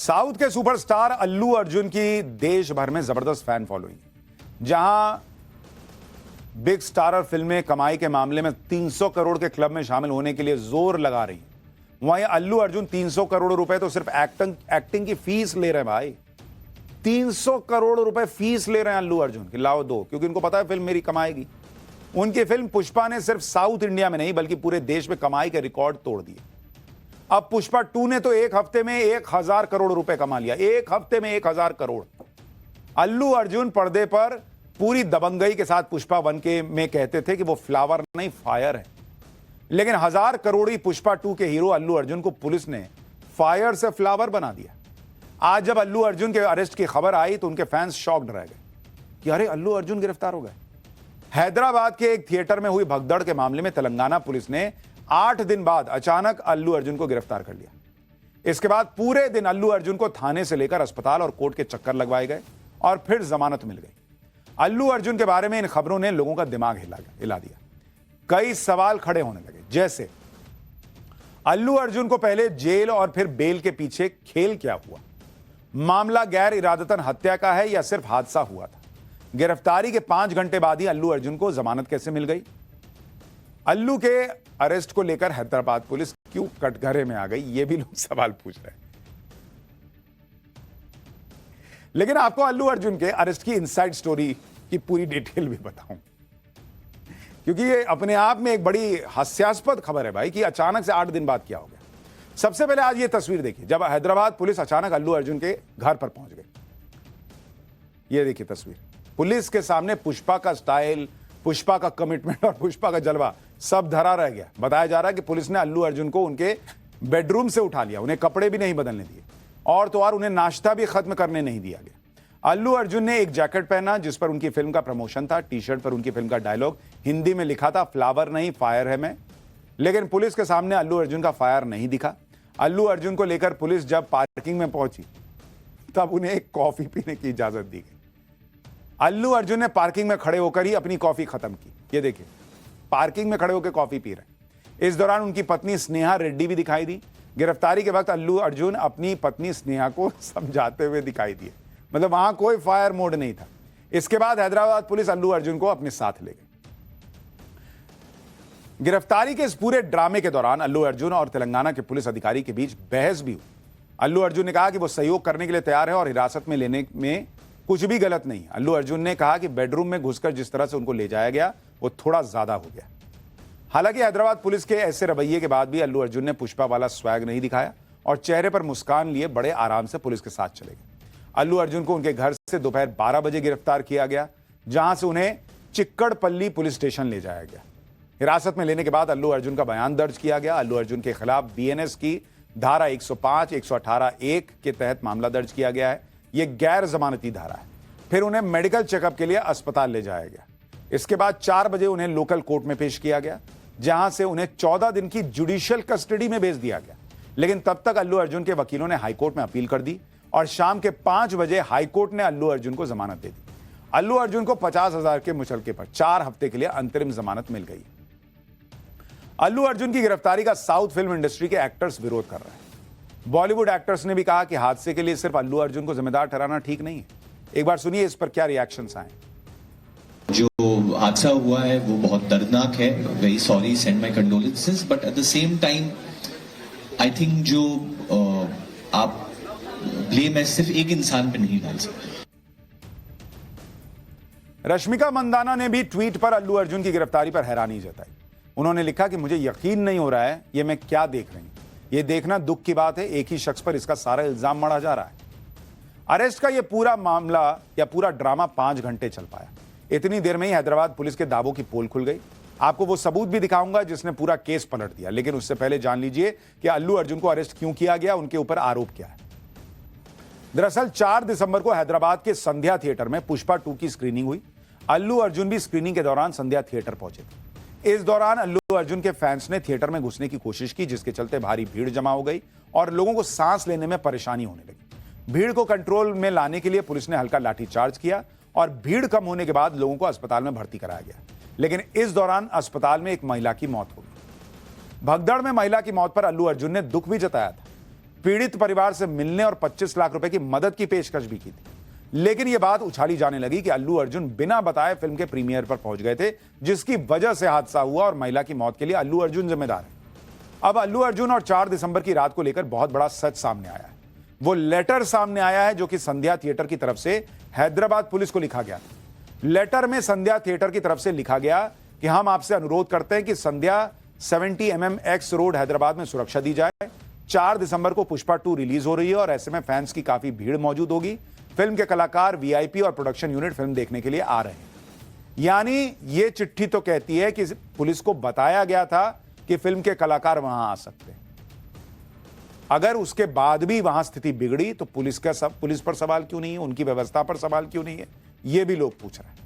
South के superstar Allu Arjun की देश भर में जबरदस्त फैन फॉलोइंग है। जहां बिग स्टारर फिल्में कमाई के मामले में 300 करोड़ के क्लब में शामिल होने के लिए जोर लगा रही, वहीं अल्लू अर्जुन 300 करोड़ रुपए तो सिर्फ एक्टिंग की फीस ले रहे हैं भाई। 300 करोड़ रुपए फीस ले रहे हैं अल्लू अर्जुन कि लाओ दो, क्योंकि उनको पता है फिल्म मेरी कमाएगी। उनकी फिल्म पुष्पा ने सिर्फ साउथ इंडिया में नहीं बल्कि पूरे देश में कमाई के रिकॉर्ड तोड़ दिए। अब पुष्पा 2 ने तो एक हफ्ते में 1000 करोड़ रुपए कमा लिया। एक हफ्ते में 1000 करोड़। अल्लू अर्जुन पर्दे पर पूरी दबंगई के साथ पुष्पा 1 के में कहते थे कि वो फ्लावर नहीं फायर है, लेकिन 1000 करोड़ी पुष्पा 2 के हीरो अल्लू अर्जुन को पुलिस ने फायर से फ्लावर बना दिया। आज जब अल्लू अर्जुन के अरेस्ट की खबर आई तो उनके फैंस शॉक्ड रह गए कि अरे अल्लू अर्जुन गिरफ्तार हो गए। हैदराबाद के एक थिएटर में हुई भगदड़ के मामले में तेलंगाना पुलिस ने 8 दिन बाद अचानक अल्लू अर्जुन को गिरफ्तार कर लिया। इसके बाद पूरे दिन अल्लू अर्जुन को थाने से लेकर अस्पताल और कोर्ट के चक्कर लगवाए गए और फिर जमानत मिल गई। अल्लू अर्जुन के बारे में इन खबरों ने लोगों का दिमाग हिला दिया। कई सवाल खड़े होने लगे, जैसे अल्लू अर्जुन को पहले जेल और फिर बेल के पीछे खेल क्या हुआ? मामला गैर इरादतन हत्या का है या सिर्फ हादसा हुआ था? गिरफ्तारी के 5 घंटे बाद ही अल्लू अर्जुन को जमानत कैसे मिल गई? अल्लू के अरेस्ट को लेकर हैदराबाद पुलिस क्यों कटघरे में आ गई, ये भी लोग सवाल पूछ रहे हैं। लेकिन आपको अल्लू अर्जुन के अरेस्ट की इनसाइड स्टोरी की पूरी डिटेल भी बताऊं, क्योंकि ये अपने आप में एक बड़ी हास्यास्पद खबर है भाई कि अचानक से 8 दिन बाद क्या हो गया। सबसे पहले आज ये तस्वीर देखिए, जब हैदराबाद पुलिस अचानक अल्लू अर्जुन के घर पर पहुंच गई। ये देखिए तस्वीर, पुलिस के सामने पुष्पा का स्टाइल, पुष्पा का कमिटमेंट और पुष्पा का जलवा सब धरा रह गया। बताया जा रहा है कि पुलिस ने अल्लू अर्जुन को उनके बेडरूम से उठा लिया, उन्हें कपड़े भी नहीं बदलने दिए और तो और उन्हें नाश्ता भी खत्म करने नहीं दिया गया। अल्लू अर्जुन ने एक जैकेट पहना जिस पर उनकी फिल्म का प्रमोशन था। टी शर्ट पर उनकी फिल्म का डायलॉग हिंदी में लिखा था, फ्लावर नहीं फायर है मैं। लेकिन पुलिस के सामने अल्लू अर्जुन का फायर नहीं दिखा। अल्लू अर्जुन को लेकर पुलिस जब पार्किंग में पहुंची तब उन्हें एक कॉफी पीने की इजाजत दी गई। अल्लू अर्जुन ने पार्किंग में खड़े होकर ही अपनी कॉफी खत्म की। ये देखिए, पार्किंग में खड़े होकर कॉफी पी रहे। इस दौरान उनकी पत्नी स्नेहा रेड्डी भी दिखाई दी। गिरफ्तारी के वक्त अल्लू अर्जुन अपनी पत्नी स्नेहा को समझाते हुए दिखाई दिए, मतलब वहां कोई फायर मोड नहीं था। इसके बाद हैदराबाद पुलिस अल्लू अर्जुन को अपने साथ ले गई। गिरफ्तारी के इस पूरे ड्रामे के दौरान अल्लू अर्जुन और तेलंगाना के पुलिस अधिकारी के बीच बहस भी हुई। अल्लू अर्जुन ने कहा कि वो सहयोग करने के लिए तैयार है और हिरासत में लेने में कुछ भी गलत नहीं। अल्लू अर्जुन ने कहा कि बेडरूम में घुसकर जिस तरह से उनको ले जाया गया वो थोड़ा ज्यादा हो गया। हालांकि हैदराबाद पुलिस के ऐसे रवैये के बाद भी अल्लू अर्जुन ने पुष्पा वाला स्वैग नहीं दिखाया और चेहरे पर मुस्कान लिए बड़े आराम से पुलिस के साथ चले गए। अल्लू अर्जुन को उनके घर से दोपहर 12 बजे गिरफ्तार किया गया, जहां से उन्हें चिक्कड़पल्ली पुलिस स्टेशन ले जाया गया। हिरासत में लेने के बाद अल्लू अर्जुन का बयान दर्ज किया गया। अल्लू अर्जुन के खिलाफ बीएनएस की धारा 105, 118(1) के तहत मामला दर्ज किया गया है। यह गैर जमानती धारा है। फिर उन्हें मेडिकल चेकअप के लिए अस्पताल ले जाया गया। इसके बाद 4 बजे उन्हें लोकल कोर्ट में पेश किया गया, जहां से उन्हें 14 दिन की जुडिशियल कस्टडी में भेज दिया गया। लेकिन तब तक अल्लू अर्जुन के वकीलों ने हाईकोर्ट में अपील कर दी और शाम के 5 बजे हाईकोर्ट ने अल्लू अर्जुन को जमानत दे दी। अल्लू अर्जुन को 50,000 के मुचलके पर 4 हफ्ते के लिए अंतरिम जमानत मिल गई। अल्लू अर्जुन की गिरफ्तारी का साउथ फिल्म इंडस्ट्री के एक्टर्स विरोध कर रहे हैं। बॉलीवुड एक्टर्स ने भी कहा कि हादसे के लिए सिर्फ अल्लू अर्जुन को जिम्मेदार ठहराना ठीक नहीं है। एक बार सुनिए इस पर क्या रिएक्शंस आए। जो हादसा हुआ है वो बहुत दर्दनाक है। Very sorry, send my condolences, but at the same time I think जो आप ब्लेम है सिर्फ एक इंसान पे नहीं डाल सकते। रश्मिका मंदाना ने भी ट्वीट पर अल्लू अर्जुन की गिरफ्तारी पर हैरानी जताई। उन्होंने लिखा कि मुझे यकीन नहीं हो रहा है ये मैं क्या देख रही हूं। ये देखना दुख की बात है, एक ही शख्स पर इसका सारा इल्जाम मढ़ा जा रहा है। अरेस्ट का ये पूरा मामला या पूरा ड्रामा 5 घंटे चल पाया। इतनी देर में ही हैदराबाद पुलिस के दावों की पोल खुल गई। आपको वो सबूत भी दिखाऊंगा जिसने पूरा केस पलट दिया, लेकिन उससे पहले जान लीजिए कि अल्लू अर्जुन को अरेस्ट क्यों किया गया, उनके ऊपर आरोप क्या है। दरअसल 4 दिसंबर को हैदराबाद के संध्या थिएटर में पुष्पा 2 की स्क्रीनिंग हुई। अल्लू अर्जुन भी स्क्रीनिंग के दौरान संध्या थिएटर पहुंचे थे। इस दौरान अल्लू अर्जुन के फैंस ने थिएटर में घुसने की कोशिश की, जिसके चलते भारी भीड़ जमा हो गई और लोगों को सांस लेने में परेशानी होने लगी। भीड़ को कंट्रोल में लाने के लिए पुलिस ने हल्का लाठीचार्ज किया और भीड़ कम होने के बाद लोगों को अस्पताल में भर्ती कराया गया। लेकिन इस दौरान अस्पताल में एक महिला की मौत हो गई। भगदड़ में महिला की मौत पर अल्लू अर्जुन ने दुख भी जताया था। पीड़ित परिवार से मिलने और 25 लाख रुपए की मदद की पेशकश भी की थी। लेकिन यह बात उछाली जाने लगी कि अल्लू अर्जुन बिना बताए फिल्म के प्रीमियर पर पहुंच गए थे, जिसकी वजह से हादसा हुआ और महिला की मौत के लिए अल्लू अर्जुन जिम्मेदार है। अब अल्लू अर्जुन और 4 दिसंबर की रात को लेकर बहुत बड़ा सच सामने आया है। वो लेटर सामने आया है जो कि संध्या थिएटर की तरफ से हैदराबाद पुलिस को लिखा गया था। लेटर में संध्या थिएटर की तरफ से लिखा गया कि हम आपसे अनुरोध करते हैं कि संध्या 70 mm एक्स रोड हैदराबाद में सुरक्षा दी जाए। 4 दिसंबर को पुष्पा 2 रिलीज हो रही है और ऐसे में फैंस की काफी भीड़ मौजूद होगी। फिल्म के कलाकार, वीआईपी और प्रोडक्शन यूनिट फिल्म देखने के लिए आ रहे हैं। यानी ये चिट्ठी तो कहती है कि पुलिस को बताया गया था कि फिल्म के कलाकार वहां आ सकते हैं। अगर उसके बाद भी वहां स्थिति बिगड़ी तो पुलिस पर सवाल क्यों नहीं है, उनकी व्यवस्था पर सवाल क्यों नहीं है, ये भी लोग पूछ रहे हैं।